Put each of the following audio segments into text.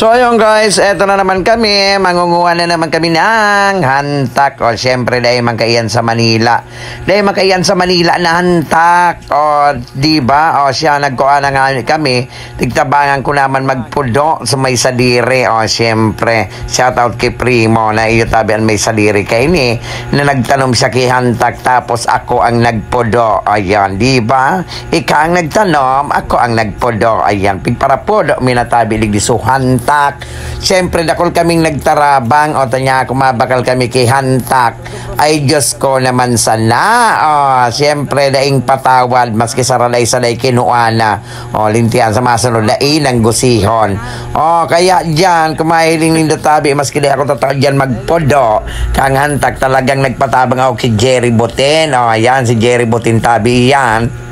So ayun guys, eto na naman kami, mangunguha na naman kami ng hantak. O syempre dahil magkaiyan sa Manila. Dahil magkaiyan sa Manila na hantak. O diba? O siya nagkuha na nga kami. Tigtabangan ko naman magpudo sa may sadiri. O syempre, shout out kay Primo na iyo tabian may sadiri kay ni. Na nagtanong siya kay hantak tapos ako ang nagpudo. Ayan, diba? Ika ang nagtanong, ako ang nagpudo. Ayan, pigparapudo, minatabilig di suhan hantak. Siyempre, dakol kaming nagtarabang o tanya, kumabakal kami kay hantak. Ay, Diyos ko naman sana. Siyempre, daing patawad, maski saralay-salay kinuana. Lintian sa masunod, daing ng gusihon. Kaya dyan, kumahiling nindo tabi, maski di ako tatawad dyan magpodo. Kang hantak talagang nagpatabang ako kay Jerry Botin. Yan, si Jerry Botin tabi yan.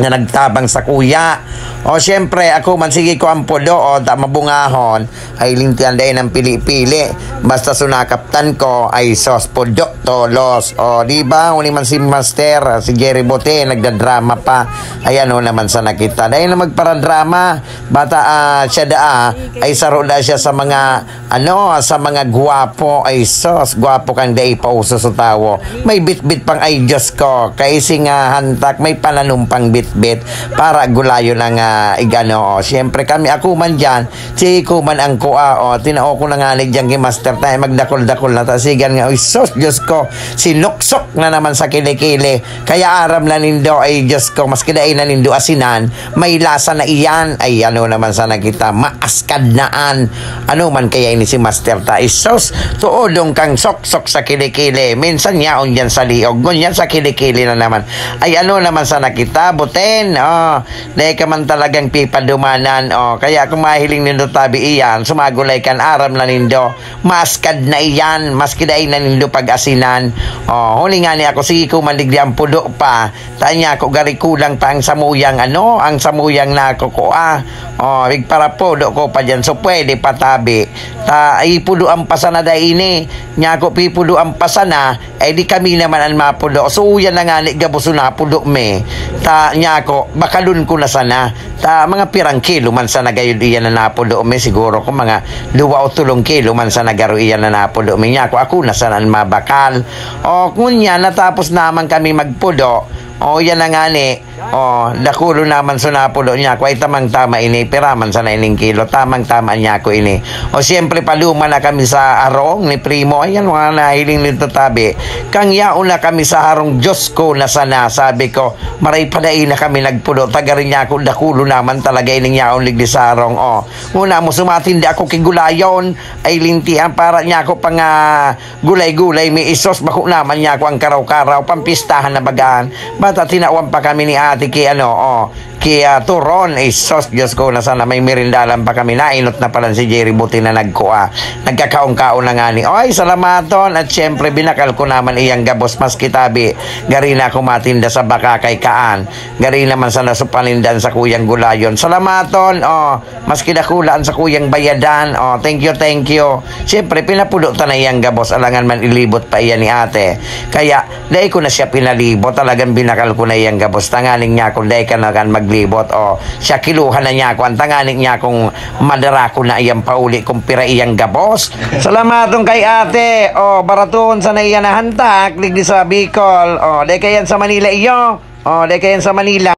Na nagtabang sa kuya. Siyempre, ako man sige ko ang podo mabungahon ay lintian day ng pili-pili. Basta sunakaptan ko ay sos podo tolos. Diba? Uni man si Master, si Jerry Bote, nagdadrama pa. Ayan naman sa nakita. Dahil na magparadrama, bata siya ay saro da siya sa mga sa mga guwapo ay sos. Guwapo kang day pauso sa tawo. May bit-bit pang ay Diyos ko. Kaisi nga hantak, may pananumpang bit-bit para gulayo ng igano. Siyempre kami, ako man dyan, si Kuman ang kuha, tinao ko na nga dyan kay Master tayo, magdakol-dakol na tasigan nga, sos, Diyos ko, sinuksok na naman sa kilikili, kaya aram na nindo, ay Diyos ko, mas kidain na nindo asinan, may lasa na iyan, ay naman sa nakita, maaskad naan, man kaya ini si Master tayo, sos, tuodong kang sok-sok sa kilikili, minsan yaon dyan sa liog, ngunyan sa kilikili na naman, ay naman sa nakita, Boten, dahil ka man talagang pipadumanan, kaya kung mahiling nindo tabi iyan, sumagulay kan aram na nindo, maskad na iyan, maskiday na nindo pag-asinan. Huli nga ni ako, sige ko maligdi ang pudo pa, tanya ko gari kulang pa ang samuyang, ang samuyang na ako ko, para pudo ko pa dyan, so pwede patabi, ipudo ang pasana da ini, nya ko pipudo ang pasana, di kami naman ang mapudo, so yan na nga ni gabuso na pudo me, nya ko, bakalun ko na sana, mga pirang kilo man sa nagayod iyan na napulo me, siguro kung mga 2 o 3 kilo man sa nagaro iyan na napulo me, nya ako na sana mabakal. Kunya natapos naman kami magpudo, yan na nga ni, dakulo naman sa napulo niya ko, ay tamang-tama ini, piraman sa 9 kilo, tamang-tama niya ko ini. Siyempre, paluma na kami sa arong ni Primo, ayan mga nahiling nito tabi, kang yaon na kami sa arong, Diyos ko na sana, sabi ko, maray padain na kami nagpulo, tagarin niya ko, dakulo naman talaga ining yaon ligdi sa arong, muna mo sumatindi ako kigulayon, ay lintihan para niya ko pang gulay-gulay, may isos, bako naman niya ko ang karaw-karaw, pampistahan na bagaan, bata tinawan pa kami ni ate kaya turon, sos, Diyos ko na sana may merindalan pa kami, nainot na pala si Jerry Buti na nagkakaong-kaon na nga ni, salamaton, at syempre binakal ko naman iyang gabos, mas kitabi, gari na ako matinda sa baka kay Kaan, gari naman sa nasupanindan sa kuyang gulayon, salamaton, mas kidakulaan sa kuyang bayadan, thank you, syempre pinapulo ta na iyang gabos, alangan man ilibot pa iyan ni ate, kaya dahil ko na siya pinalibot, talagang binakal ko na iyang gabos, tangaling niya kung dahil ka na maglibot, siya kiluhan na niya ako, ang tangaling niya kung madara ko na iyang pauli kung pira iyang gabos. Salamatong kay ate, baraton sa na iyan na hantak, ligdi sa Bicol, dahil kayan sa Manila iyo, dahil kayan sa Manila.